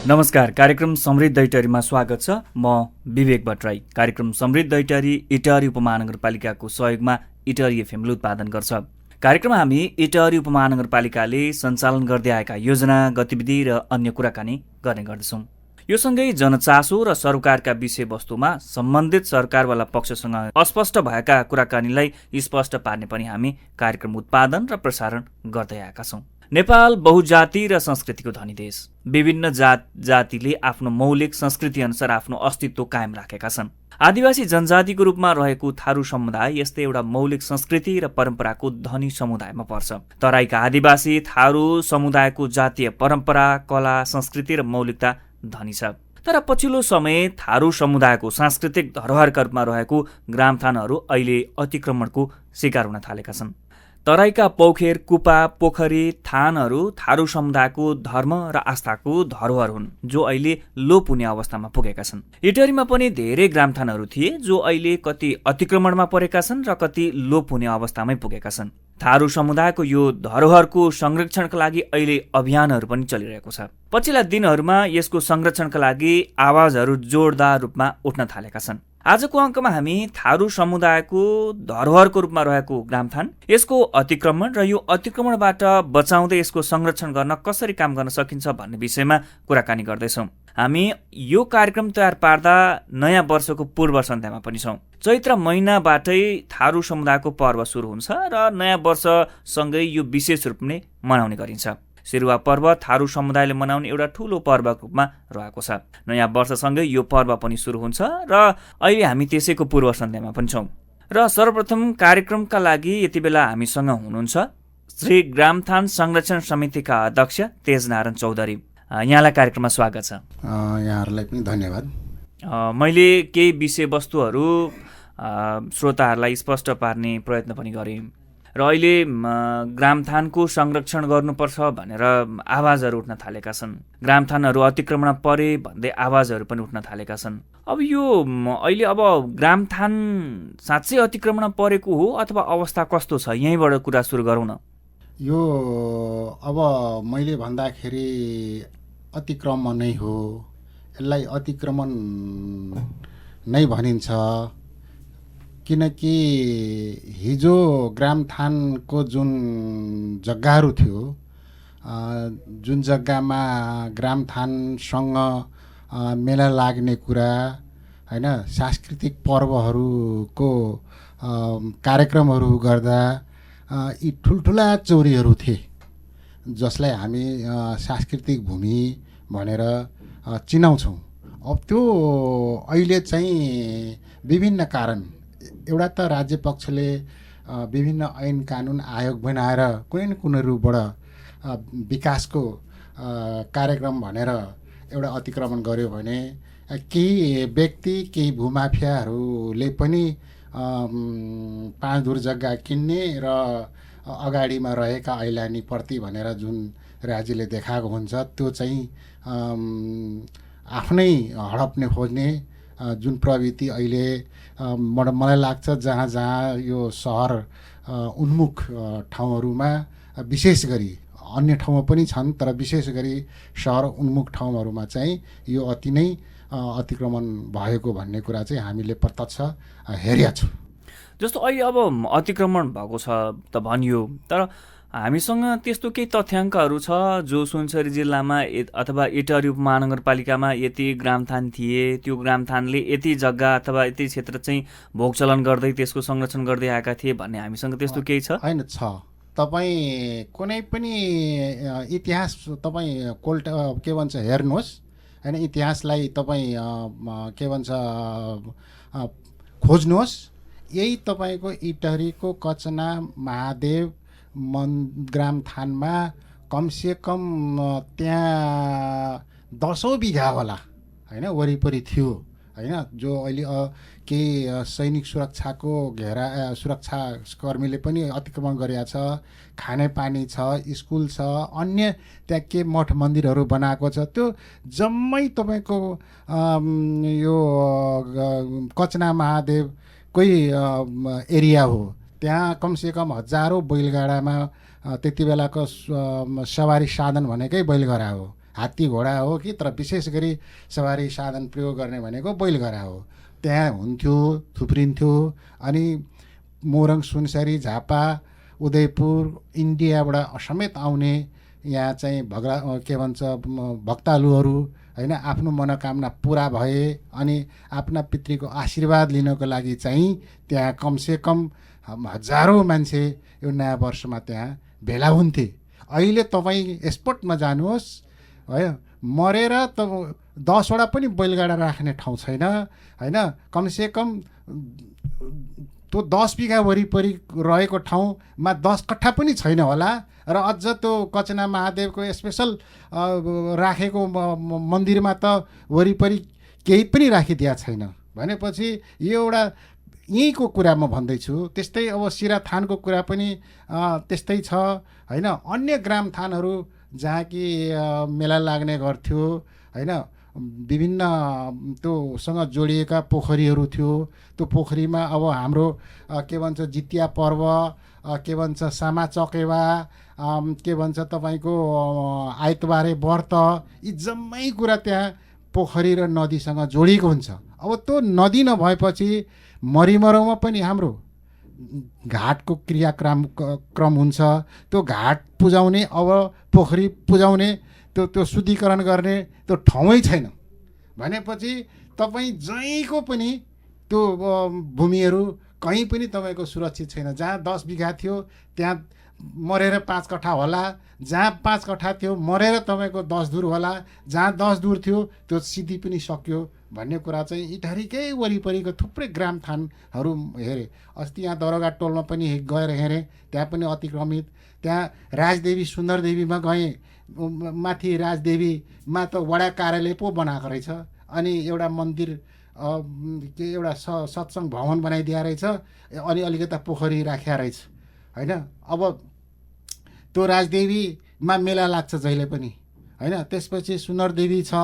नमस्कार, कार्यक्रम समृद्ध दैटरीमा स्वागत छ। म विवेक भट्टराई। कार्यक्रम समृद्ध दैटरी इटहरी उपमहानगरपालिकाको सहयोगमा इटहरी एफएमले उत्पादन गर्छ। कार्यक्रममा हामी इटहरी उपमहानगरपालिकाले सञ्चालन गर्दै आएका योजना, गतिविधि र अन्य कुराकानी गर्ने गर्दछौँ। यो सँगै जनचासो र सरोकारका विषयवस्तुमा सम्बन्धित सरकारवाला पक्षसँग अस्पष्ट भएका कुराकानीलाई स्पष्ट पार्ने पनि हामी कार्यक्रम उत्पादन र प्रसारण गर्दै आएका छौँ। नेपाल बहुजाति र संस्कृतिको धनी देश। विभिन्न जातिले आफ्नो मौलिक संस्कृति अनुसार आफ्नो अस्तित्व कायम राखेका छन्। आदिवासी जनजातिको रूपमा रहेको थारू समुदाय यस्तै एउटा मौलिक संस्कृति र परम्पराको धनी समुदायमा पर्छ। तराईका आदिवासी थारू समुदायको जातीय परम्परा, कला, संस्कृति र मौलिकता धनी छ। तर पछिल्लो समय थारू समुदायको सांस्कृतिक धरोहरका रूपमा रहेको ग्रामथानहरू अहिले अतिक्रमणको शिकार हुन थालेका छन्। तराईका पौखेर, कुपा, पोखरी, थानहरू थारू समुदायको धर्म र आस्थाको धरोहर हुन्, जो अहिले लोप हुने अवस्थामा पुगेका छन्। इटहरीमा पनि धेरै ग्रामथानहरू थिए जो अहिले कति अतिक्रमणमा परेका छन् र कति लोप हुने अवस्थामै पुगेका छन्। थारू समुदायको यो धरोहरको संरक्षणका लागि अहिले अभियानहरू पनि चलिरहेको छ। पछिल्ला दिनहरूमा यसको संरक्षणका लागि आवाजहरू जोरदार रूपमा उठ्न थालेका छन्। आजको अङ्कमा हामी थारू समुदायको धरोहरको रूपमा रहेको ग्रामथान, यसको अतिक्रमण र यो अतिक्रमणबाट बचाउँदै यसको संरक्षण गर्न कसरी काम गर्न सकिन्छ भन्ने विषयमा कुराकानी गर्दैछौँ। हामी यो कार्यक्रम तयार पार्दा नयाँ वर्षको पूर्व सन्ध्यामा पनि छौँ। चैत्र महिनाबाटै थारू समुदायको पर्व सुरु हुन्छ र नयाँ वर्षसँगै यो विशेष रूपले मनाउने गरिन्छ। सिरुवा पर्व थारू समुदायले मनाउने एउटा ठूलो पर्वको रूपमा रहेको छ। नयाँ वर्षसँगै यो पर्व पनि सुरु हुन्छ र अहिले हामी त्यसैको पूर्व सन्ध्यामा पनि छौँ। र सर्वप्रथम कार्यक्रमका लागि यति बेला हामीसँग हुनुहुन्छ श्री ग्रामथान संरक्षण समितिका अध्यक्ष तेजनारायण चौधरी। यहाँलाई कार्यक्रममा स्वागत छ। यहाँहरूलाई पनि धन्यवाद। मैले केही विषयवस्तुहरू श्रोताहरूलाई स्पष्ट पार्ने प्रयत्न पनि गरेँ र अहिले ग्रामथानको संरक्षण गर्नुपर्छ भनेर आवाजहरू उठ्न थालेका छन्। ग्रामथानहरू अतिक्रमण परे भन्दै आवाजहरू पनि उठ्न थालेका छन्। अब यो अहिले अब ग्रामथान साँच्चै अतिक्रमण परेको हो अथवा अवस्था कस्तो छ, यहीँबाट कुरा सुरु गरौँ न। यो अब मैले भन्दाखेरि अतिक्रमण नै हो, यसलाई अतिक्रमण नै भनिन्छ। किनकि हिजो ग्रामथानको जुन जग्गाहरू थियो, जुन जग्गामा ग्रामथानसँग मेला लाग्ने कुरा होइन, सांस्कृतिक पर्वहरूको कार्यक्रमहरू गर्दा यी ठुल्ठुला चौरीहरू थिए, जसलाई हामी सांस्कृतिक भूमि भनेर चिनाउँछौँ। अब त्यो अहिले चाहिँ विभिन्न कारण, एउटा त राज्य पक्षले विभिन्न ऐन कानुन आयोग बनाएर कुनै न कुनै रूपबाट विकासको कार्यक्रम भनेर एउटा अतिक्रमण गर्यो भने केही व्यक्ति, केही भूमाफियाहरूले पनि पाँचधुर जग्गा किन्ने र अगाडिमा रहेका ऐलानीप्रति भनेर जुन राज्यले देखाएको हुन्छ त्यो चाहिँ आफ्नै हडप्ने खोज्ने जुन प्रवृत्ति अहिले मलाई लाग्छ जहाँ जहाँ यो सहर उन्मुख ठाउँहरूमा, विशेष गरी अन्य ठाउँमा पनि छन् तर विशेष गरी सहर उन्मुख ठाउँहरूमा चाहिँ यो अति नै अतिक्रमण भएको भन्ने कुरा चाहिँ हामीले प्रत्यक्ष हेरेका छौँ। जस्तो अहिले अब अतिक्रमण भएको छ त भनियो, तर हामीसँग त्यस्तो केही तथ्याङ्कहरू छ जो सुनसरी जिल्लामा अथवा इटहरी उपमहानगरपालिकामा यति ग्रामथान थिए, त्यो ग्रामथानले यति जग्गा अथवा यति क्षेत्र चाहिँ भोगचलन गर्दै त्यसको संरक्षण गर्दै आएका थिए भन्ने हामीसँग त्यस्तो केही छ? होइन, छ। तपाईँ कुनै पनि इतिहास तपाईँ के भन्छ हेर्नुहोस् होइन, इतिहासलाई तपाईँ के भन्छ खोज्नुहोस्। यही तपाईँको इटहरीको कचना महादेव ग्रामथानमा कमसेकम त्यहाँ 10औं बिघा होला होइन, वरिपरि थियो होइन, जो अहिले केही सैनिक सुरक्षाको सुरक्षा कर्मीले पनि अतिक्रमण गरेका छ। खानेपानी छ, स्कुल छ, अन्य त्यहाँ के मठ मन्दिरहरू बनाएको छ। त्यो जम्मै तपाईँको यो कचना महादेवकै एरिया हो। त्यहाँ कमसेकम हजारौँ बैलगाडामा त्यति बेलाको सवारी साधन भनेकै बैलगाडा हो। हात्ती घोडा हो कि, तर विशेष गरी सवारी साधन प्रयोग गर्ने भनेको बैलगाडा हो। त्यहाँ हुन्थ्यो, थुप्रिन्थ्यो। अनि मोरङ, सुनसरी, झापा, उदयपुर, इन्डियाबाट समेत आउने यहाँ चाहिँ के भन्छ भक्तालुहरू होइन, आफ्नो मनोकामना पुरा भए अनि आफ्ना पितृको आशीर्वाद लिनको लागि चाहिँ त्यहाँ कमसेकम हजारौँ मान्छे यो नयाँ वर्षमा त्यहाँ भेला हुन्थे। अहिले तपाईँ एयरपोर्टमा जानुहोस् है, मरेर त 10वटा पनि बैलगाडा राख्ने ठाउँ छैन होइन। कमसेकम त्यो 10 बिघा वरिपरि रहेको ठाउँमा 10 कट्ठा पनि छैन होला। र अझ त्यो कचना महादेवको स्पेसल राखेको मन्दिरमा त वरिपरि केही पनि राखिदिया छैन भनेपछि यो एउटा यहीँको कुरा म भन्दैछु। त्यस्तै अब सिराथानको कुरा पनि त्यस्तै छ होइन। अन्य ग्राम थानहरू जहाँ कि मेला लाग्ने गर्थ्यो होइन, विभिन्न त्योसँग जोडिएका पोखरीहरू थियो। त्यो पोखरीमा अब हाम्रो के भन्छ जितिया पर्व, के भन्छ सामा चकेवा, के भन्छ तपाईँको आइतबारे व्रत, यी जम्मै कुरा त्यहाँ पोखरी र नदीसँग जोडिएको हुन्छ। अब त्यो नदी नभएपछि मरिमरौमा पनि हाम्रो घाटको क्रम हुन्छ। त्यो घाट पुजाउने, अब पोखरी पुजाउने, त्यो शुद्धिकरण गर्ने त्यो ठाउँै छैन भनेपछि तपाईँ जहीँको पनि त्यो भूमिहरू कहीँ पनि तपाईँको सुरक्षित छैन। जहाँ 10 बिघा थियो त्यहाँ मरेर 5 कट्ठा होला, जहाँ 5 कट्ठा थियो मरेर तपाईँको 10 धुर होला, जहाँ 10 धुर थियो त्यो सिद्धि पनि सक्यो भन्ने कुरा चाहिँ इटहरीकै वरिपरिको थुप्रै ग्राम थानहरू हेरेँ। अस्ति यहाँ दरगाह टोलमा पनि गएर हेरेँ, त्यहाँ पनि अतिक्रमित। त्यहाँ राजदेवी सुन्दरदेवीमा गएँ, माथि राजदेवीमा त वडा कार्यालय पो बनाएको रहेछ। अनि एउटा मन्दिर एउटा सत्सङ्ग भवन बनाइदिया रहेछ, अनि अलिकता पोखरी राख्या रहेछ होइन। अब त्यो राजदेवीमा मेला लाग्छ जहिले पनि होइन। त्यसपछि सुन्दरदेवी छ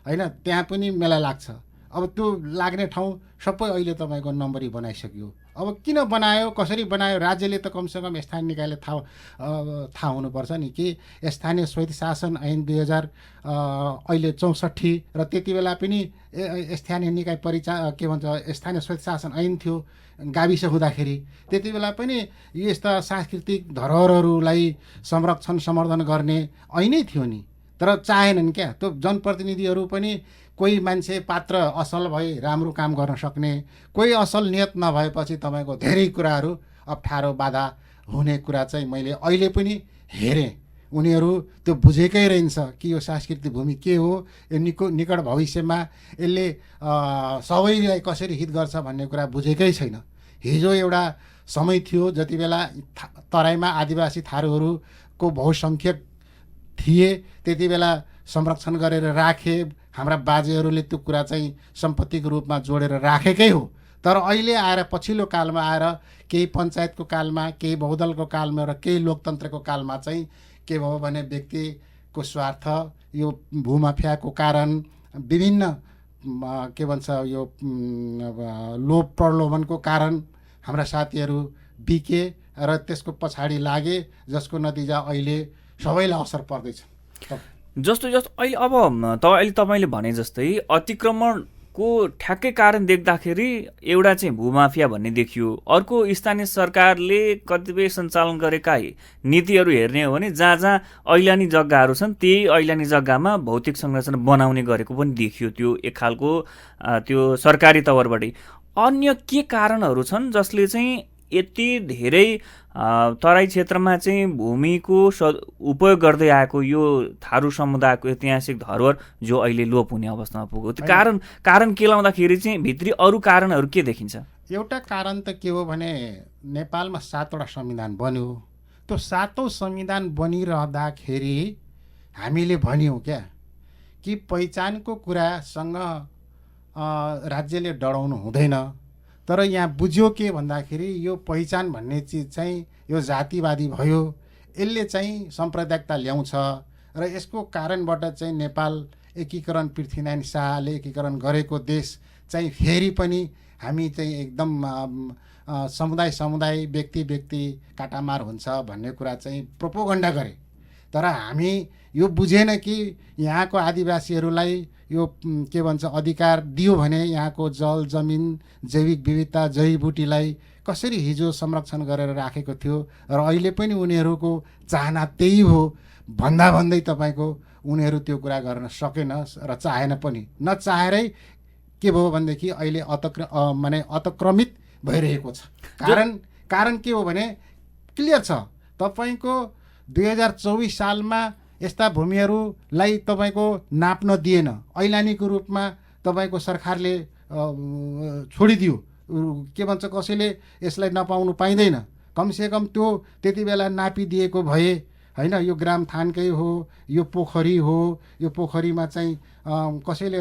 होइन, त्यहाँ पनि मेला लाग्छ। अब त्यो लाग्ने ठाउँ सबै अहिले तपाईँको नम्बरी बनाइसक्यो। अब किन बनायो, कसरी बनायो, राज्यले त कमसेकम स्थानीय निकायले थाहा हुनुपर्छ नि कि स्थानीय स्वैत शासन ऐन 2000 अहिले 64 र त्यति बेला पनि स्थानीय निकाय के भन्छ स्थानीय स्वैत शासन ऐन थियो गाविस हुँदाखेरि। त्यति बेला पनि यस्ता सांस्कृतिक धरोहरहरूलाई संरक्षण सम्वर्धन गर्ने ऐनै थियो नि, तर चाहेनन् क्या। त्यो जनप्रतिनिधिहरू पनि कोही मान्छे पात्र असल भए राम्रो काम गर्न सक्ने, कोही असल नियत नभएपछि तपाईँको धेरै कुराहरू अप्ठ्यारो बाधा हुने कुरा चाहिँ मैले अहिले पनि हेरेँ। उनीहरू त्यो बुझेकै रहन्छ कि यो सांस्कृतिक भूमि के हो, यो निकट भविष्यमा यसले सबैलाई कसरी हित गर्छ भन्ने कुरा बुझेकै छैन। हिजो एउटा समय थियो जति बेला तराईमा आदिवासी थारूहरूको बहुसङ्ख्यक थिए, त्यति बेला संरक्षण गरेर राखे। हाम्रा बाजेहरूले त्यो कुरा चाहिँ सम्पत्तिको रूपमा जोडेर राखेकै हो। तर अहिले आएर पछिल्लो कालमा आएर केही पञ्चायतको कालमा, केही बहुदलको कालमा र केही लोकतन्त्रको कालमा चाहिँ के भयो भने व्यक्तिको स्वार्थ, यो भूमाफियाको कारण, विभिन्न के भन्छ यो लोभ प्रलोभनको कारण हाम्रा साथीहरू बिके र त्यसको पछाडि लागे, जसको नतिजा अहिले सबैलाई असर पर्दैछ। जस्तो अहिले अब अहिले तपाईँले भने जस्तै अतिक्रमणको ठ्याक्कै कारण देख्दाखेरि एउटा चाहिँ भूमाफिया भन्ने देखियो। अर्को स्थानीय सरकारले कतिपय सञ्चालन गरेका नीतिहरू हेर्ने हो भने जहाँ जहाँ ऐलानी जग्गाहरू छन् त्यही ऐलानी जग्गामा भौतिक संरचना बनाउने गरेको पनि देखियो। त्यो एक खालको त्यो सरकारी तवरबाटै। अन्य के कारणहरू छन् जसले चाहिँ यति धेरै तराई क्षेत्रमा चाहिँ भूमिको उपयोग गर्दै आएको यो थारू समुदायको ऐतिहासिक धरोहर जो अहिले लोप हुने अवस्थामा पुग्यो, त्यो कारण के लाउँदाखेरि चाहिँ भित्री अरू कारणहरू के देखिन्छ? एउटा कारण त के हो भने नेपालमा 7वटा संविधान बन्यो। त्यो 7औं संविधान बनिरहँदाखेरि हामीले भन्यौँ क्या कि पहिचानको कुरासँग राज्यले डराउनु हुँदैन। तर यहाँ बुझ्यो के भन्दाखेरि यो पहिचान भन्ने चिज चाहिँ यो जातिवादी भयो, यसले चाहिँ साम्प्रदायिकता ल्याउँछ र यसको कारणबाट चाहिँ नेपाल एकीकरण पृथ्वीनारायण शाहले एकीकरण गरेको देश चाहिँ फेरि पनि हामी चाहिँ एकदम समुदाय व्यक्ति काटामार हुन्छ भन्ने कुरा चाहिँ प्रोपोगन्डा गरे। तर हामी यो बुझेन कि यहाँको आदिवासीहरूलाई यो के भन्छ अधिकार दियो भने यहाँको जल जमिन जैविक विविधता जडीबुटीलाई कसरी हिजो संरक्षण गरेर राखेको थियो र अहिले पनि उनीहरूको चाहना त्यही हो भन्दै तपाईँको उनीहरू त्यो कुरा गर्न सकेन र चाहेन पनि। नचाहेरै के भयो भनेदेखि अहिले अतिक्रमित भइरहेको छ। कारण के हो भने क्लियर छ, तपाईँको 2024 सालमा यस्ता भूमिहरूलाई तपाईँको नाप्न दिएन, ऐलानीको रूपमा तपाईँको सरकारले छोडिदियो। के भन्छ कसैले यसलाई नपाउनु पाइँदैन, कमसेकम त्यो त्यति बेला नापिदिएको भए होइन, यो ग्राम थानकै हो, यो पोखरी हो, यो पोखरीमा चाहिँ कसैले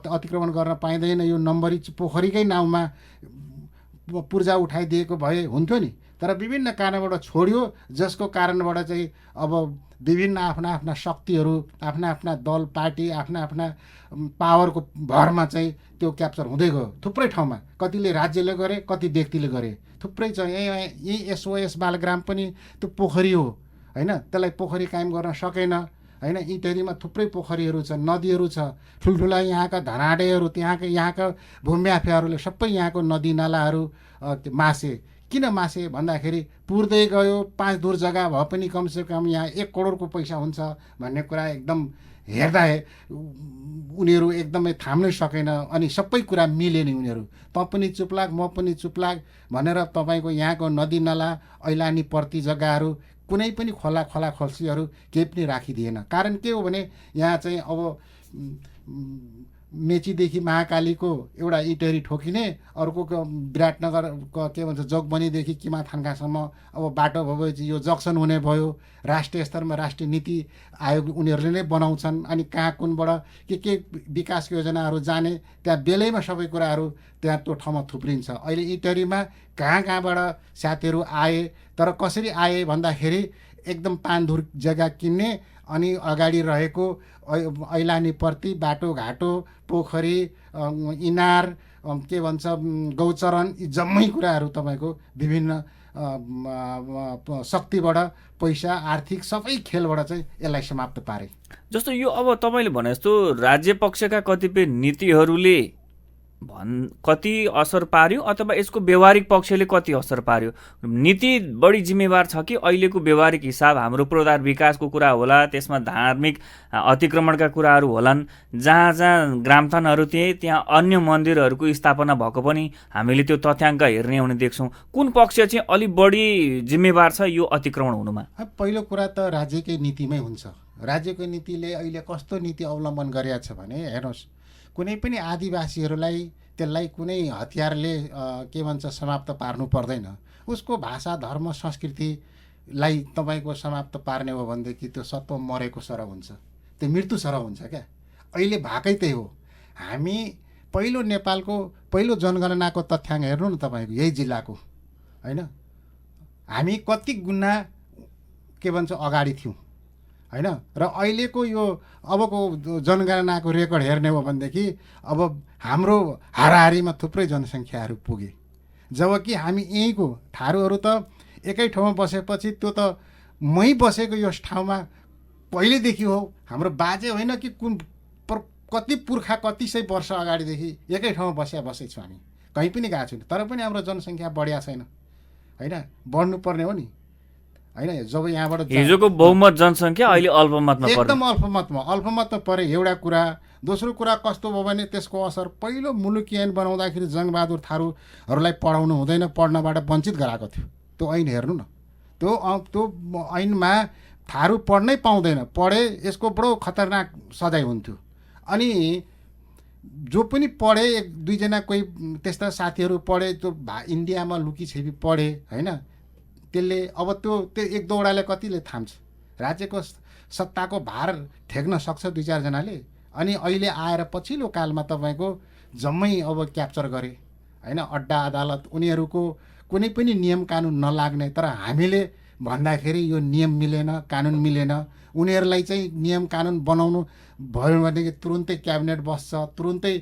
अतिक्रमण गर्न पाइँदैन, यो नम्बरी पोखरीकै नाउँमा पूर्जा उठाइदिएको भए हुन्थ्यो नि। तर विभिन्न कारणबाट छोड्यो, जसको कारणबाट चाहिँ अब विभिन्न आफ्ना शक्तिहरू, आफ्ना दल पार्टी, आफ्ना पावरको भरमा चाहिँ त्यो क्याप्चर हुँदै गयो थुप्रै ठाउँमा। कतिले राज्यले गरे, कति व्यक्तिले गरे, थुप्रै छ। यही SOS बालग्राम पनि त्यो पोखरी हो होइन, त्यसलाई पोखरी कायम गर्न सकेन होइन। इटहरीमा थुप्रै पोखरीहरू छ, नदीहरू छ, ठुल्ठुला यहाँका धनाडेहरू, यहाँका भूमाफियाहरूले सबै यहाँको नदी नालाहरू मासे। किन मासे भन्दाखेरि पुर्दै गयो, 5 दूर जग्गा भए पनि कमसेकम यहाँ 1 करोडको पैसा हुन्छ भन्ने कुरा एकदम हेर्दा उनीहरू एकदमै थाम्नै सकेन। अनि सबै कुरा मिले नि उनीहरू, त पनि चुप्लाग म पनि चुप्लाग भनेर तपाईँको यहाँको नदी नाला ऐलानी पर्ती जग्गाहरू कुनै पनि खोला खल्सीहरू केही पनि राखिदिएन। कारण के हो भने यहाँ चाहिँ अब मेचीदेखि महाकालीको एउटा इटहरी ठोकिने, अर्को विराटनगर के भन्छ जोगबनीदेखि किमाथान्कासम्म अब बाटो भएपछि यो जक्सन हुने भयो। राष्ट्रिय स्तरमा राष्ट्रिय नीति आयोग उनीहरूले नै बनाउँछन्, अनि कहाँ कुनबाट के विकास योजनाहरू जाने, त्यहाँ बेलैमा सबै कुराहरू त्यहाँ त्यो ठाउँमा थुप्रिन्छ। अहिले इटहरीमा कहाँबाट साथीहरू आए, तर कसरी आए भन्दाखेरि एकदम पानधुर जग्गा किन्ने, अनि अगाडि रहेको ऐलानी पर्ती बाटोघाटो पोखरी इनार के भन्छ गौचरण जम्मै कुराहरू तपाईँको विभिन्न शक्तिबाट पैसा आर्थिक सबै खेलबाट चाहिँ यसलाई समाप्त पारे। जस्तो यो अब तपाईँले भने जस्तो राज्य पक्षका कतिपय नीतिहरूले कति असर पार्यो अथवा यसको व्यवहारिक पक्षले कति असर पार्यो? नीति बढी जिम्मेवार छ कि अहिलेको व्यवहारिक हिसाब हाम्रो पूर्वाधार विकासको कुरा होला, त्यसमा धार्मिक अतिक्रमणका कुराहरू होलान्, जहाँ जहाँ ग्रामथानहरू थिए त्यहाँ अन्य मन्दिरहरूको स्थापना भएको पनि हामीले त्यो तथ्याङ्क हेर्ने हुने देख्छौँ। कुन पक्ष चाहिँ अलिक बढी जिम्मेवार छ यो अतिक्रमण हुनुमा? पहिलो कुरा त राज्यकै नीतिमै हुन्छ। राज्यको नीतिले अहिले कस्तो नीति अवलम्बन गरेको छ भने हेर्नुहोस्, कुनै पनि आदिवासीहरूलाई त्यसलाई कुनै हतियारले के भन्छ समाप्त पार्नु पर्दैन। उसको भाषा धर्म संस्कृतिलाई तपाईँको समाप्त पार्ने हो भनेदेखि त्यो सत्व मरेको सरह हुन्छ, त्यो मृत्यु सरह हुन्छ क्या। अहिले भएकै त्यही हो। हामी पहिलो नेपालको पहिलो जनगणनाको तथ्याङ्क हेर्नु न तपाईँको यही जिल्लाको होइन, हामी कति गुना के भन्छ अगाडि थियौँ होइन। र अहिलेको यो अबको जनगणनाको रेकर्ड हेर्ने हो भनेदेखि अब हाम्रो हाराहारीमा थुप्रै जनसङ्ख्याहरू पुगे, जबकि हामी यहीँको थारूहरू त एकै ठाउँमा बसेपछि त्यो त मै बसेको यस ठाउँमा पहिलेदेखि हो। हाम्रो बाजे होइन कि कति पुर्खा कति सय वर्ष अगाडिदेखि एकै ठाउँमा बसेको छौँ हामी, कहीँ पनि गएको छैन। तर पनि हाम्रो जनसङ्ख्या बढिया छैन होइन, बढ्नुपर्ने हो नि होइन। जब यहाँबाट हिजोको बहुमत जनसङ्ख्या अहिले अल्पमतमा पर्यो, एकदम अल्पमतमा परे एउटा कुरा। दोस्रो कुरा कस्तो भयो भने त्यसको असर पहिलो मुलुकी ऐन बनाउँदाखेरि जङ्गबहादुर थारूहरूलाई पढाउनु हुँदैन, पढ्नबाट वञ्चित गराएको थियो। त्यो ऐन हेर्नु न, त्यो ऐनमा थारू पढ्नै पाउँदैन, पढे यसको बडो खतरनाक सजाय हुन्थ्यो। अनि जो पनि पढे, 1-2जना कोही त्यस्ता साथीहरू पढे, त्यो इन्डियामा लुकी छिपी पढे होइन, त्यसले अब त्यो 1-2वटाले कतिले थाम्छ? राज्यको सत्ताको भार ठेक्न सक्छ 2-4 जनाले। अनि अहिले आएर पछिल्लो कालमा तपाईँको जम्मै अब क्याप्चर गरे होइन, अड्डा अदालत, उनीहरूको कुनै पनि नियम कानुन नलाग्ने, तर हामीले भन्दाखेरि यो नियम मिलेन, कानुन मिलेन। उनीहरूलाई चाहिँ नियम कानुन बनाउनु भयो भनेदेखि तुरुन्तै क्याबिनेट बस्छ, तुरुन्तै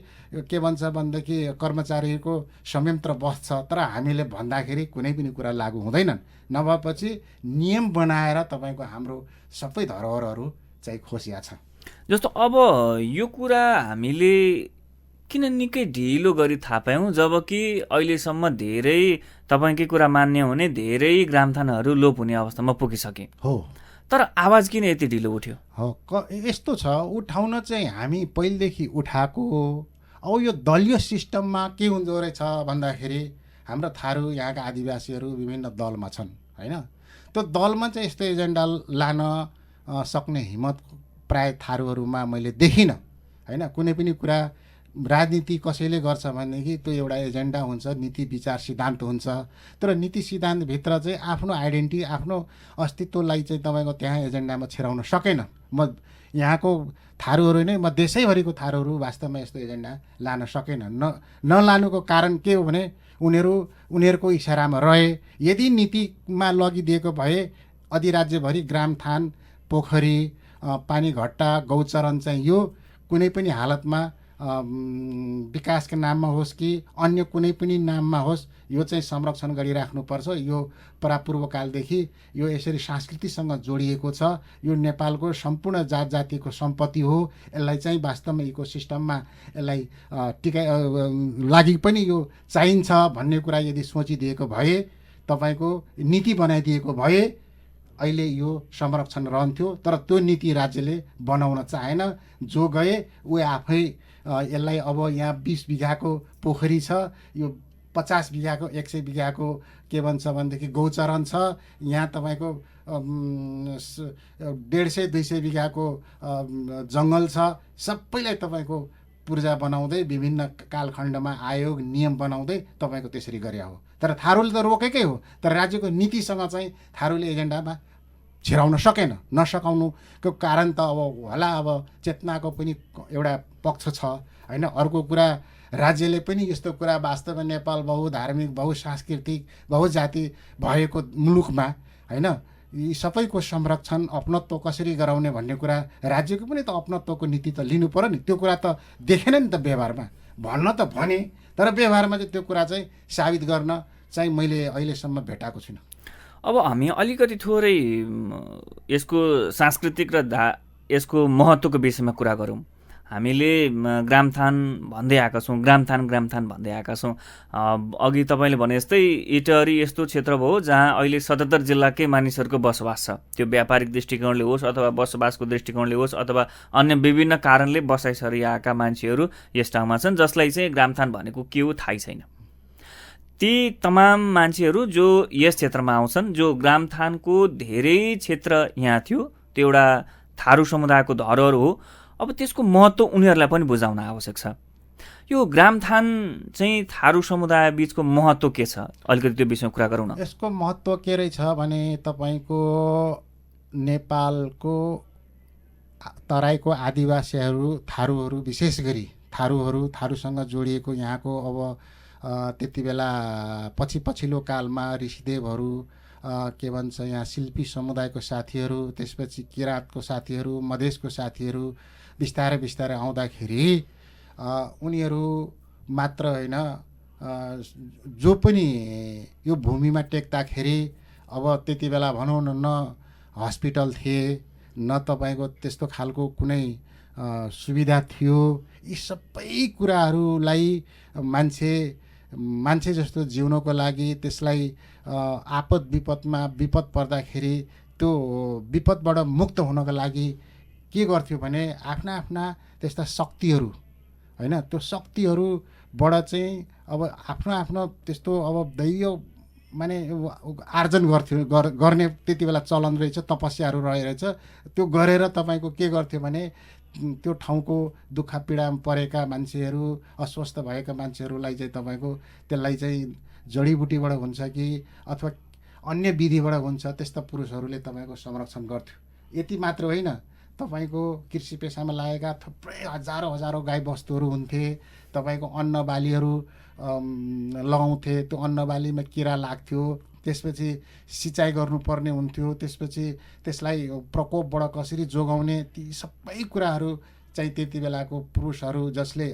के भन्छ भनेदेखि कर्मचारीको संयन्त्र बस्छ। तर हामीले भन्दाखेरि कुनै पनि कुरा लागू हुँदैनन्। नभएपछि नियम बनाएर तपाईँको हाम्रो सबै धरोहरहरू चाहिँ खोसिया छ। जस्तो अब यो कुरा हामीले किन निकै ढिलो गरी थाहा पायौँ, जबकि अहिलेसम्म धेरै तपाईँकै कुरा मान्ने हुने धेरै ग्रामथानहरू लोप हुने अवस्थामा पुगिसके हो। तर आवाज किन यति ढिलो उठ्यो? हो, यस्तो छ, उठाउन चाहिँ हामी पहिलेदेखि उठाएको हो। अब यो दलीय सिस्टममा के हुँदो रहेछ भन्दाखेरि हाम्रो थारू यहाँका आदिवासीहरू विभिन्न दलमा छन् होइन। त्यो दलमा चाहिँ यस्तो एजेन्डा लान सक्ने हिम्मत प्राय थारूहरूमा मैले देखिनँ होइन। कुनै पनि कुरा राजनीति कसैले गर्छ भनेदेखि त्यो एउटा एजेन्डा हुन्छ, नीति विचार सिद्धान्त हुन्छ। तर नीति सिद्धान्तभित्र चाहिँ आफ्नो आइडेन्टिटी, आफ्नो अस्तित्वलाई चाहिँ तपाईँको त्यहाँ एजेन्डामा छिराउन सकेन। म यहाँको थारूहरू नै, म देशैभरिको थारूहरू वास्तवमा यस्तो एजेन्डा लान सकेन। नलानुको कारण के हो भने उनीहरूको इसारामा रहे। यदि नीतिमा लगिदिएको भए अधिराज्यभरि ग्रामथान, पोखरी, पानीघट्टा, गौचरण चाहिँ यो कुनै पनि हालतमा विकासका नाममा होस् कि अन्य कुनै पनि नाममा होस्, यो चाहिँ संरक्षण गरिराख्नुपर्छ। यो परापूर्वकालदेखि यो यसरी संस्कृतिसँग जोडिएको छ। यो नेपालको सम्पूर्ण जात जातिको सम्पत्ति हो। यसलाई चाहिँ वास्तवमा इकोसिस्टममा यसलाई लागि पनि यो चाहिन्छ भन्ने कुरा यदि सोचिदिएको भए, तपाईँको नीति बनाइदिएको भए अहिले यो संरक्षण रहन्थ्यो। तर त्यो नीति राज्यले बनाउन चाहेन। जो गए ऊ आफै यसलाई अब यहाँ 20 बिघाको पोखरी छ, यो 50 बिघाको 100 बिघाको के भन्छ भनेदेखि गौचरण छ, यहाँ तपाईँको 150-200 बिघाको जङ्गल छ। सबैलाई तपाईँको पूर्जा बनाउँदै विभिन्न कालखण्डमा आयोग नियम बनाउँदै तपाईँको त्यसरी गरे हो। तर थारूले त रोकेकै हो। तर राज्यको नीतिसँग चाहिँ थारूले एजेन्डामा छिराउन सकेन। नसकाउनुको कारण त अब होला, अब चेतनाको पनि एउटा पक्ष छ होइन। अर्को कुरा, राज्यले पनि यस्तो कुरा वास्तवमा नेपाल बहुधार्मिक, बहुसांस्कृतिक, बहुजाति भएको मुलुकमा होइन, यी सबैको संरक्षण अपनत्व कसरी गराउने भन्ने कुरा राज्यको पनि त अपनत्वको नीति त लिनु पर्यो नि। त्यो कुरा त देखेन नि त व्यवहारमा। भन्न त भने, तर व्यवहारमा चाहिँ त्यो कुरा चाहिँ साबित गर्न चाहिँ मैले अहिलेसम्म भेटाएको छुइनँ। अब हामी अलिकति थोरै यसको सांस्कृतिक र यसको महत्त्वको विषयमा कुरा गरौँ। हामीले ग्रामथान भन्दै आएका छौँ, ग्रामथान भन्दै आएका छौँ। अघि तपाईँले भने जस्तै इटहरी यस्तो क्षेत्र भयो जहाँ अहिले 77 जिल्लाकै मानिसहरूको बसोबास छ। त्यो व्यापारिक दृष्टिकोणले होस् अथवा बसोबासको दृष्टिकोणले होस् अथवा अन्य विभिन्न कारणले बसाइसरी आएका मान्छेहरू यस ठाउँमा छन्, जसलाई चाहिँ ग्रामथान भनेको के हो थाहै छैन। ती तमाम मान्छेहरू जो यस क्षेत्रमा आउँछन्, जो ग्रामथानको धेरै क्षेत्र यहाँ थियो, त्यो एउटा थारू समुदायको धरोहर हो। अब त्यसको महत्त्व उनीहरूलाई पनि बुझाउन आवश्यक छ। यो ग्रामथान चाहिँ थारू समुदाय बिचको महत्त्व के छ, अलिकति त्यो विषयमा कुरा गरौँ न। यसको महत्त्व के रहेछ भने तपाईँको नेपालको तराईको आदिवासीहरू, थारूहरू, विशेष गरी थारूसँग जोडिएको यहाँको अब त्यति बेला पछिल्लो कालमा ऋषिदेवहरू, के भन्छ यहाँ शिल्पी समुदायको साथीहरू, त्यसपछि किराँतको साथीहरू, मधेसको साथीहरू बिस्तारै आउँदाखेरि उनीहरू मात्र होइन, जो पनि यो भूमिमा टेक्दाखेरि अब त्यति बेला भनौँ न हस्पिटल थिए, न तपाईँको त्यस्तो खालको कुनै सुविधा थियो। यी सबै कुराहरूलाई मान्छे जस्तो जिउनको लागि, त्यसलाई आपद विपद पर्दाखेरि त्यो विपदबाट मुक्त हुनको लागि के गर्थ्यो भने आफ्ना त्यस्ता शक्तिहरू होइन, त्यो शक्तिहरूबाट चाहिँ अब आफ्नो त्यस्तो अब दैव माने आर्जन गर्ने त्यति बेला चलन रहेछ, तपस्याहरू रहेछ। त्यो गरेर तपाईँको के गर्थ्यो भने त्यो ठाउँको दुःख पीडामा परेका मान्छेहरू, अस्वस्थ भएका मान्छेहरूलाई चाहिँ तपाईँको त्यसलाई चाहिँ जडीबुटीबाट हुन्छ कि अथवा अन्य विधिबाट हुन्छ, त्यस्ता पुरुषहरूले तपाईँको संरक्षण गर्थ्यो। यति मात्र होइन, तपाईँको कृषि पेसामा लागेका थुप्रै हजारौँ गाई बस्तुहरू हुन्थे। तपाईँको अन्न बालीहरू लगाउँथे, त्यो अन्न बालीमा किरा लाग्थ्यो, त्यसपछि सिँचाइ गर्नुपर्ने हुन्थ्यो, त्यसपछि त्यसलाई प्रकोपबाट कसरी जोगाउने, ती सबै कुराहरू चाहिँ त्यति बेलाको पुरुषहरू जसले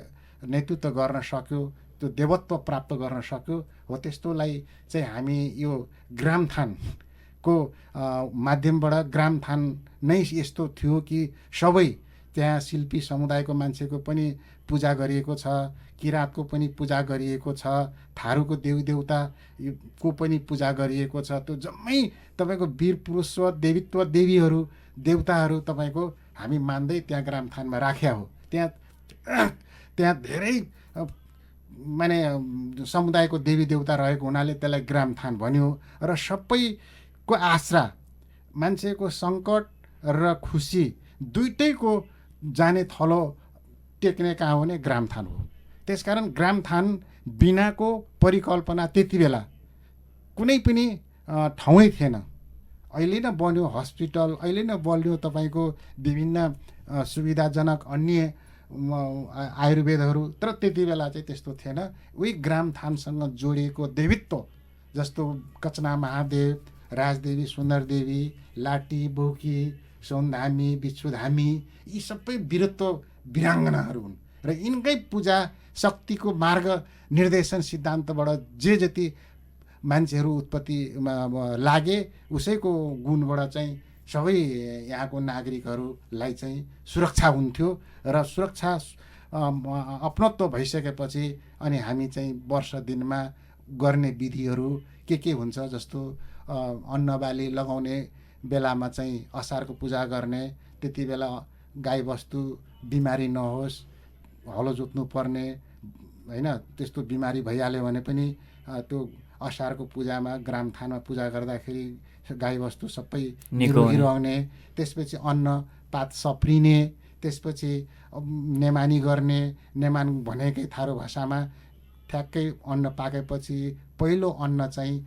नेतृत्व गर्न सक्यो, त्यो देवत्व प्राप्त गर्न सक्यो हो, त्यस्तोलाई चाहिँ हामी यो ग्रामथानको माध्यमबाट, ग्रामथान नै यस्तो थियो कि सबै त्यहाँ शिल्पी समुदायको मान्छेको पनि पूजा गरिएको छ, किराँतको पनि पूजा गरिएको छ, थारूको देवी देवताको पनि पूजा गरिएको छ। त्यो जम्मै तपाईँको वीर पुरुष देवीत्व देवीहरू देवताहरू तपाईँको हामी मान्दै त्यहाँ ग्रामथानमा राख्या हो। त्यहाँ धेरै माने समुदायको देवी देवता रहेको हुनाले त्यसलाई ग्रामथान भन्यो। र सबैको आश्रा, मान्छेको सङ्कट र खुसी दुइटैको जाने थलो टेक्ने कहाँ हो भने ग्रामथान हो। त्यसकारण ग्रामथान बिनाको परिकल्पना त्यति बेला कुनै पनि ठाउँै थिएन। अहिले नै बन्यो हस्पिटल, अहिले नै बन्यो तपाईँको विभिन्न सुविधाजनक अन्य आयुर्वेदहरू, तर त्यति बेला चाहिँ त्यस्तो थिएन। उही ग्रामथानसँग जोडिएको देवीत्व जस्तो कचना महादेव, राजदेवी, सुन्दरदेवी, लाटी, बोकी, सोनधामी, बिच्छुधामी, यी सबै वीरत्व वीराङ्गनाहरू हुन्। र यिनकै पूजा शक्तिको मार्ग निर्देशन सिद्धान्तबाट जे जति मान्छेहरू उत्पत्तिमा लागे उसैको गुणबाट चाहिँ सबै यहाँको नागरिकहरूलाई चाहिँ सुरक्षा हुन्थ्यो। र सुरक्षा अपनत्व भइसकेपछि अनि हामी चाहिँ वर्ष दिनमा गर्ने विधिहरू के हुन्छ, जस्तो अन्नबाली लगाउने बेलामा चाहिँ असारको पूजा गर्ने, त्यति बेला गाईबस्तु बिमारी नहोस्, हलो जोत्नु पर्ने होइन, त्यस्तो बिमारी भइहाल्यो भने पनि त्यो असारको पूजामा ग्रामथानमा पूजा गर्दाखेरि गाईबस्तु सबै निरोगी रहने। त्यसपछि अन्न पात सप्रिने, त्यसपछि नेमानी गर्ने। नेमान भनेकै थारू भाषामा ठ्याक्कै अन्न पाकेपछि पहिलो अन्न चाहिँ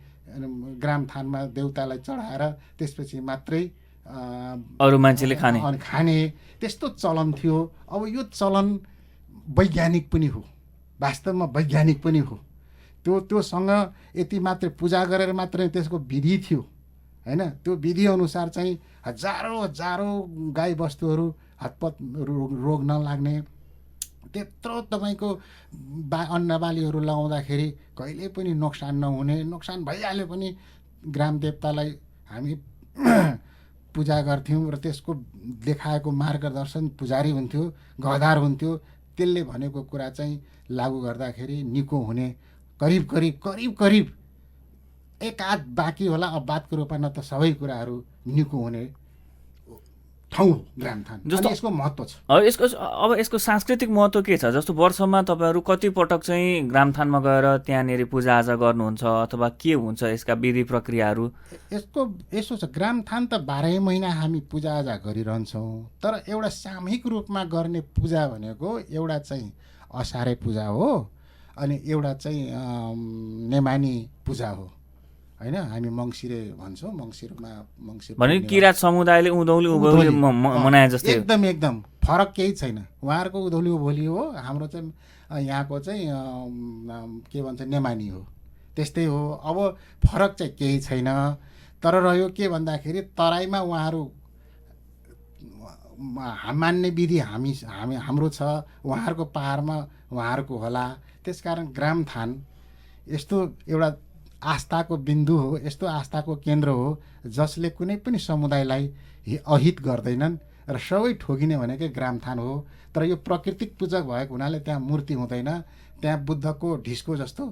ग्रामथानमा देउतालाई चढाएर त्यसपछि मात्रै अरू मान्छेले खाने त्यस्तो चलन थियो। अब यो चलन वैज्ञानिक पनि हो, वास्तवमा वैज्ञानिक पनि हो। त्योसँग यति मात्रै पूजा गरेर मात्रै त्यसको विधि थियो होइन। त्यो विधि अनुसार चाहिँ हजारौँ गाई बस्तुहरू हतपत रोग नलाग्ने, त्यत्रो तपाईँको अन्नबालीहरू लगाउँदाखेरि कहिले पनि नोक्सान नहुने, नोक्सान भइहाल्यो पनि ग्राम देवतालाई हामी पूजा गर्थ्यौँ र त्यसको देखाएको मार्गदर्शन पुजारी हुन्थ्यो, गहदार हुन्थ्यो। त्यसले भनेको कुरा चाहिँ लागू गर्दाखेरि निको हुने करिब एक आध बाँकी होला। अब बातको रूपमा न त सबै कुराहरू निको हुने ठाउँ हो ग्रामथान। जस्तो यसको महत्त्व छ। अब यसको सांस्कृतिक महत्त्व के छ? जस्तो वर्षमा तपाईँहरू कति पटक चाहिँ ग्रामथानमा गएर त्यहाँनिर पूजाआजा गर्नुहुन्छ अथवा के हुन्छ यसका विधि प्रक्रियाहरू? यसो छ, ग्रामथान त 12 महिना हामी पूजाआजा गरिरहन्छौँ, तर एउटा सामूहिक रूपमा गर्ने पूजा भनेको एउटा चाहिँ असारे पूजा हो, अनि एउटा चाहिँ नेमानी पूजा हो होइन। हामी मङ्सिरे भन्छौँ, मङ्सिर भने किराँत समुदायले उँधौली मनाए जस्तै एकदम फरक केही छैन। उहाँहरूको उँधौली उभौली हो, हाम्रो चाहिँ यहाँको चाहिँ के भन्छ नेमानी हो, त्यस्तै हो। अब फरक चाहिँ केही छैन। तर रह्यो के भन्दाखेरि तराईमा उहाँहरू मान्ने विधि हाम्रो छ, उहाँहरूको पहाडमा उहाँहरूको होला। त्यसकारण ग्रामथान यस्तो एउटा आस्थाको बिन्दु हो, यस्तो आस्थाको केन्द्र हो जसले कुनै पनि समुदायलाई अहित गर्दैनन् र सबै ठोकिने भनेकै ग्रामथान हो। तर यो प्राकृतिक पूजक भएको हुनाले त्यहाँ मूर्ति हुँदैन, त्यहाँ बुद्धको ढिस्को जस्तो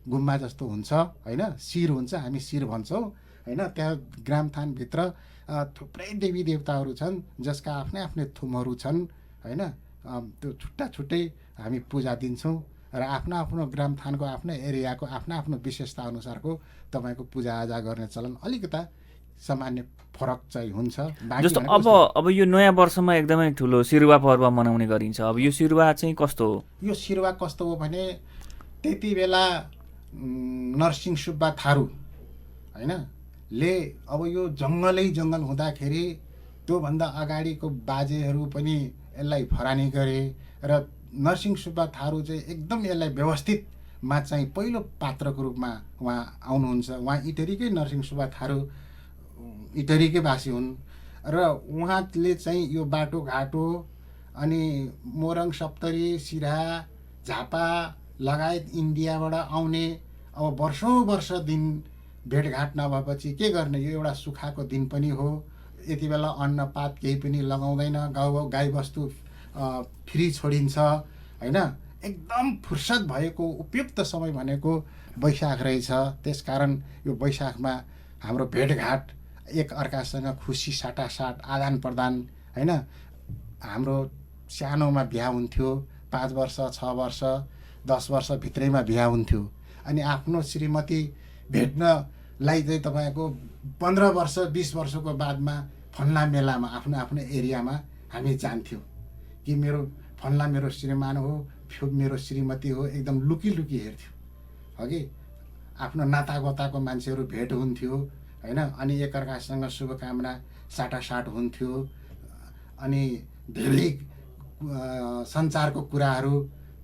गुम्बा जस्तो हुन्छ होइन, शिर हुन्छ, हामी शिर भन्छौँ होइन। त्यहाँ ग्रामथानभित्र थुप्रै देवी देवताहरू छन् जसका आफ्नै आफ्नै थुमहरू छन् होइन। त्यो छुट्टै हामी पूजा दिन्छौँ र आफ्नो आफ्नो ग्रामथानको आफ्नो एरियाको आफ्नो आफ्नो विशेषता अनुसारको तपाईँको पूजाआजा गर्ने चलन अलिकता सामान्य फरक चाहिँ हुन्छ। जस्तो अब यो नयाँ वर्षमा एकदमै ठुलो सिरुवा पर्व मनाउने गरिन्छ। अब यो सिरुवा चाहिँ कस्तो हो? यो सिरुवा कस्तो हो भने त्यति बेला नरसिंह सुब्बा थारू होइन ले अब यो जङ्गल हुँदाखेरि त्योभन्दा अगाडिको बाजेहरू पनि यसलाई फरानी गरे र नरसिंह सुब्बा थारू चाहिँ एकदम यसलाई व्यवस्थित मा चाहिँ पहिलो पात्रको रूपमा उहाँ आउनुहुन्छ। उहाँ इटरीकै नरसिंह सुब्बा थारू इटरीकै वासी हुन् र उहाँले चाहिँ यो बाटोघाटो अनि मोरङ सप्तरी सिरा झापा लगायत इन्डियाबाट आउने अब वर्ष दिन भेटघाट नभएपछि के गर्ने, यो एउटा सुखाको दिन पनि हो। यति बेला अन्नपात केही पनि लगाउँदैन, गाईबस्तु फ्री छोडिन्छ होइन। एकदम फुर्सद भएको उपयुक्त समय भनेको वैशाख रहेछ। त्यसकारण यो वैशाखमा हाम्रो भेटघाट, एक अर्कासँग खुसी साटासाट आदान प्रदान होइन। हाम्रो सानोमा बिहा हुन्थ्यो, 5 वर्ष 6 वर्ष 10 वर्ष भित्रैमा बिहा हुन्थ्यो। अनि आफ्नो श्रीमती भेट्नलाई चाहिँ तपाईँको 15 वर्ष 20 वर्षको बादमा फल्ना मेलामा आफ्नो एरियामा हामी जान्थ्यौँ कि मेरो फल्ना मेरो श्रीमान हो, मेरो श्रीमती हो, एकदम लुकी हेर्थ्यो अघि। आफ्नो नातागोताको मान्छेहरू भेट हुन्थ्यो होइन। अनि एकअर्कासँग शुभकामना साटासाट हुन्थ्यो। अनि धेरै सञ्चारको कुराहरू,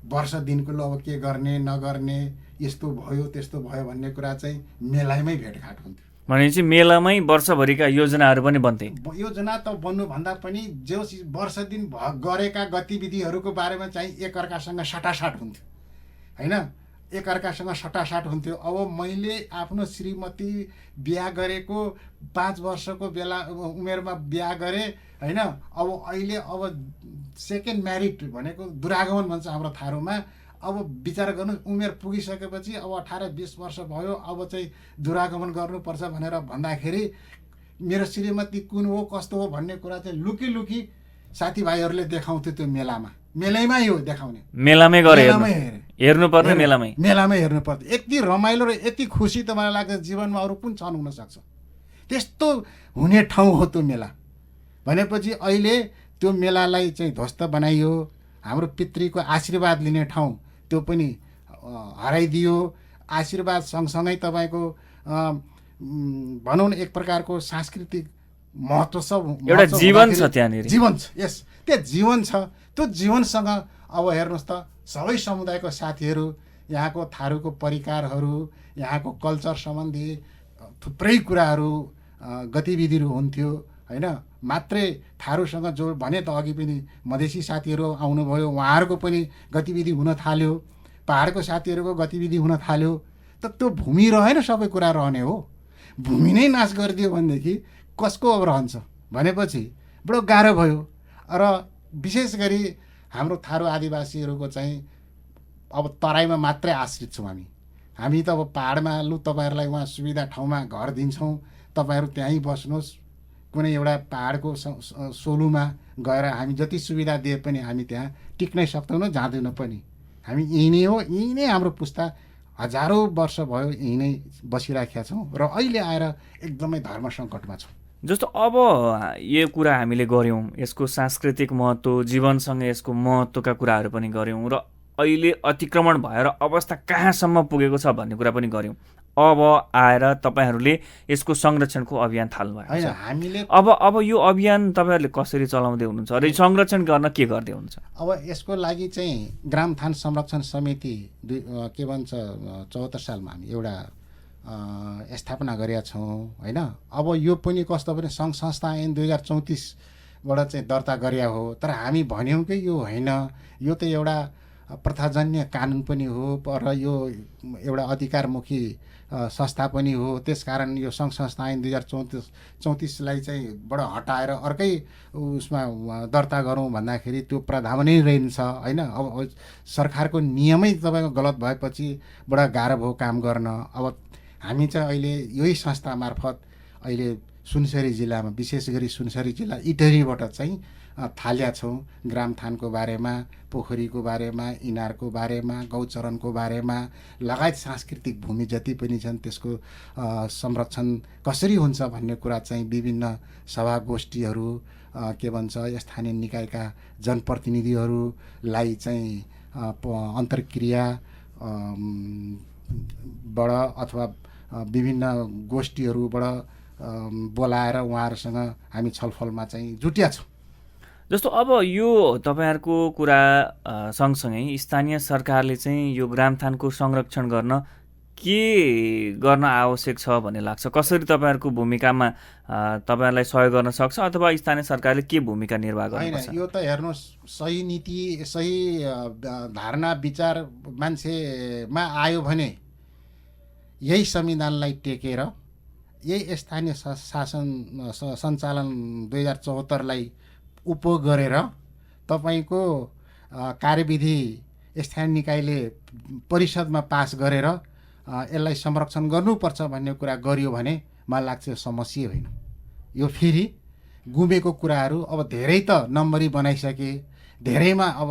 वर्ष दिनको अब के गर्ने नगर्ने, यस्तो भयो त्यस्तो भयो भन्ने कुरा चाहिँ मेलामै भेटघाट हुन्थ्यो। भनेपछि मेलामै वर्षभरिका योजनाहरू पनि बन्थे। योजना त बन्नुभन्दा पनि जो वर्ष दिन गरेका गतिविधिहरूको बारेमा चाहिँ एकअर्कासँग साटासाट हुन्थ्यो होइन। एकअर्कासँग सटासाट हुन्थ्यो। अब मैले आफ्नो श्रीमती बिहा गरेको 5 वर्षको बेला उमेरमा बिहा गरेँ होइन। अब अहिले अब सेकेन्ड म्यारिड भनेको दुरागमन भन्छ हाम्रो थारूमा। अब विचार गर्नु, उमेर पुगिसकेपछि अब 18-20 वर्ष भयो, अब चाहिँ दुरागमन गर्नुपर्छ भनेर भन्दाखेरि मेरो श्रीमती कुन हो कस्तो हो भन्ने कुरा चाहिँ लुकी साथीभाइहरूले देखाउँथ्यो। त्यो मेलैमै हो देखाउने, मेलामै गरे हेर्नुपर्ने, मेलामै हेर्नुपर्छ। यति रमाइलो र यति खुसी त मलाई लाग्छ जीवनमा अरू कुन छन् हुनसक्छ। त्यस्तो हुने ठाउँ हो त्यो मेला भनेपछि। अहिले त्यो मेलालाई चाहिँ ध्वस्त बनाइयो। हाम्रो पितृको आशीर्वाद लिने ठाउँ त्यो पनि हराइदियो। आशीर्वाद सँगसँगै तपाईँको भनौँ न एक प्रकारको सांस्कृतिक महत्त्व सब एउटा जीवन छ त्यहाँनिर, जीवन छ। यस, त्यो जीवन छ। त्यो जीवनसँग अब हेर्नुहोस् त, सबै समुदायको साथीहरू, यहाँको थारूको परिकारहरू, यहाँको कल्चर सम्बन्धी थुप्रै कुराहरू गतिविधिहरू हुन्थ्यो होइन। मात्रै थारूसँग जो भने त अघि पनि मधेसी साथीहरू आउनुभयो, उहाँहरूको पनि गतिविधि हुन थाल्यो, पहाडको साथीहरूको गतिविधि हुन थाल्यो। त त्यो भूमि रहेन, सबै कुरा रहने हो। भूमि नै नाश गरिदियो भनेदेखि कसको अब रहन्छ भनेपछि बडो गाह्रो भयो। र विशेष गरी हाम्रो थारू आदिवासीहरूको चाहिँ अब तराईमा मात्रै आश्रित छौँ हामी त अब पहाडमा लु तपाईँहरूलाई उहाँ सुविधा ठाउँमा घर दिन्छौँ, तपाईँहरू त्यहीँ बस्नुहोस्। कुनै एउटा पहाडको सोलुमा गएर हामी जति सुविधा दिए पनि हामी त्यहाँ टिक्नै सक्दैनौँ, जाँदैनौँ पनि। हामी यहीँ नै हो, यहीँ नै हाम्रो पुस्ता हजारौँ वर्ष भयो यहीँ नै बसिराखेका छौँ र अहिले आएर एकदमै धर्म सङ्कटमा छौँ। जस्तो अब यो कुरा हामीले गऱ्यौँ, यसको सांस्कृतिक महत्त्व, जीवनसँग यसको महत्त्वका कुराहरू पनि गऱ्यौँ र अहिले अतिक्रमण भएर अवस्था कहाँसम्म पुगेको छ भन्ने कुरा पनि गऱ्यौँ। अब आएर तपाईँहरूले यसको संरक्षणको अभियान थाल्नुभएको छ। हामीले अब यो अभियान तपाईँहरूले कसरी चलाउँदै हुनुहुन्छ र संरक्षण गर्न के गर्दै हुनुहुन्छ? अब यसको लागि चाहिँ ग्रामथान संरक्षण समिति के भन्छ 74 सालमा हामी एउटा स्थापना गरेका छौँ होइन। अब यो पनि कस्तो भने सङ्घ संस्था ऐन 2034बाट चाहिँ दर्ता गरेका हो। तर हामी भन्यौँ कि यो होइन, यो त एउटा प्रथाजन्य कानुन पनि हो र यो एउटा अधिकारमुखी संस्था पनि हो। त्यसकारण यो सङ्घ संस्था ऐन 2034लाई चाहिँ बाट हटाएर अर्कै उसमा दर्ता गरौँ भन्दाखेरि त्यो प्रावधान नै रहन्छ होइन। अब सरकारको नियमै तपाईँको गलत भएपछि बडा गाह्रो भयो काम गर्न। अब हामी चाहिँ अहिले यही संस्था मार्फत अहिले सुनसरी जिल्लामा, विशेष गरी सुनसरी जिल्ला इटरीबाट चाहिँ थाल्या छौँ ग्रामथानको बारेमा, पोखरीको बारेमा, इनारको बारेमा, गौचरणको बारेमा लगायत सांस्कृतिक भूमि जति पनि छन् त्यसको संरक्षण कसरी हुन्छ भन्ने कुरा चाहिँ विभिन्न सभा गोष्ठीहरू के भन्छ स्थानीय निकायका जनप्रतिनिधिहरूलाई चाहिँ अन्तर्क्रिया बाट अथवा विभिन्न गोष्ठीहरूबाट बोलाएर उहाँहरूसँग हामी छलफलमा चाहिँ जुटिया छौँ। जस्तो अब यो तपाईँहरूको कुरा सँगसँगै स्थानीय सरकारले चाहिँ यो ग्रामथानको संरक्षण गर्न के गर्न आवश्यक छ भन्ने लाग्छ? कसरी तपाईँहरूको भूमिकामा तपाईँहरूलाई सहयोग गर्न सक्छ अथवा स्थानीय सरकारले के भूमिका निर्वाह होइन, गर्नुपर्छ? यो त हेर्नुहोस्, सही नीति, सही धारणा विचार मान्छेमा आयो भने यही संविधानलाई टेकेर, यही स्थानीय शासन सञ्चालन 2074लाई उपयोग गरेर तपाईँको कार्यविधि स्थानीय निकायले परिषदमा पास गरेर यसलाई संरक्षण गर्नुपर्छ भन्ने कुरा गरियो भने मलाई लाग्छ यो समस्या होइन। यो फेरि गुमेको कुराहरू अब धेरै त नम्बरी बनाइसके, धेरैमा अब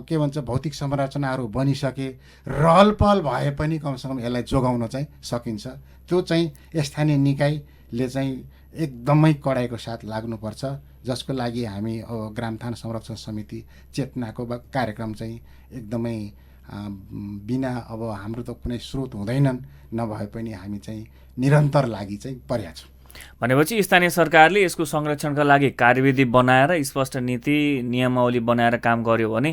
के भन्छ भौतिक संरचनाहरू बनिसके, रहल पहल भए पनि कमसेकम यसलाई जोगाउन चाहिँ सकिन्छ। त्यो चाहिँ स्थानीय निकायले चाहिँ एकदमै कडाइको साथ लाग्नुपर्छ, जसको लागि हामी अब ग्रामथान संरक्षण समिति चेतनाको कार्यक्रम चाहिँ एकदमै बिना अब हाम्रो त कुनै स्रोत हुँदैनन्, नभए पनि हामी चाहिँ निरन्तर लागि चाहिँ परेका छौँ। भनेपछि स्थानीय सरकारले यसको संरक्षणका लागि कार्यविधि बनाएर स्पष्ट नीति नियमावली बनाएर काम गर्यो भने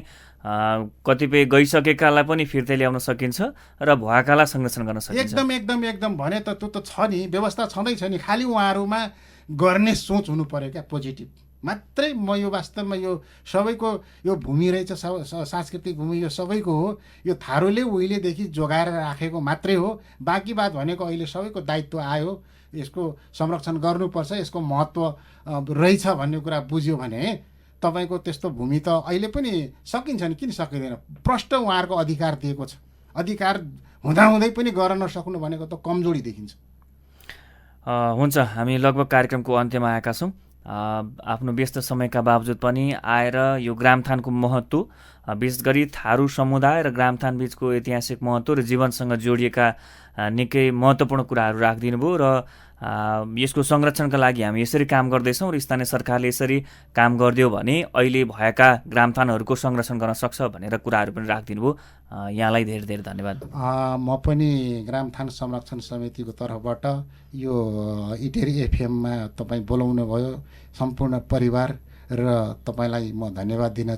कतिपय गइसकेकालाई पनि फिर्तै ल्याउन सकिन्छ र भएकालाई संरक्षण गर्न सकिन्छ। एकदम भने त त्यो त छ नि, व्यवस्था छँदैछ नि, खालि उहाँहरूमा गर्ने सोच हुनु पर्यो क्या, पोजिटिभ मात्रै। म यो वास्तवमा यो सबैको यो भूमि रहेछ, सांस्कृतिक भूमि यो सबैको हो, यो थारूले उहिलेदेखि जोगाएर राखेको मात्रै हो। बाँकी बात भनेको अहिले सबैको दायित्व आयो, यसको संरक्षण गर्नुपर्छ, यसको महत्त्व रहेछ भन्ने कुरा बुझ्यो भने तपाईँको त्यस्तो भूमि त अहिले पनि सकिन्छ नि, किन सकिँदैन? प्रष्ट उहाँहरूको अधिकार दिएको छ, अधिकार हुँदाहुँदै पनि गर्न नसक्नु भनेको त कमजोरी देखिन्छ। हुन्छ, हामी लगभग कार्यक्रमको अन्त्यमा आएका छौँ। आफ्नो व्यस्त समयका बावजुद पनि आएर यो ग्रामथानको महत्त्व, विशेष गरी थारू समुदाय र ग्रामथान बिचको ऐतिहासिक महत्त्व र जीवनसँग जोडिएका निकै महत्त्वपूर्ण कुराहरू राखिदिनु भयो र यसको संरक्षणका लागि हामी यसरी काम गर्दैछौँ र स्थानीय सरकारले यसरी काम गरिदियो भने अहिले भएका ग्रामथानहरूको संरक्षण गर्न सक्छ भनेर कुराहरू पनि राखिदिनु भयो। यहाँलाई धेरै धेरै धन्यवाद। म पनि ग्रामथान संरक्षण समितिको तर्फबाट यो इटेरी एफएममा तपाईँ बोलाउनु भयो, सम्पूर्ण परिवार र तपाईँलाई म धन्यवाद दिन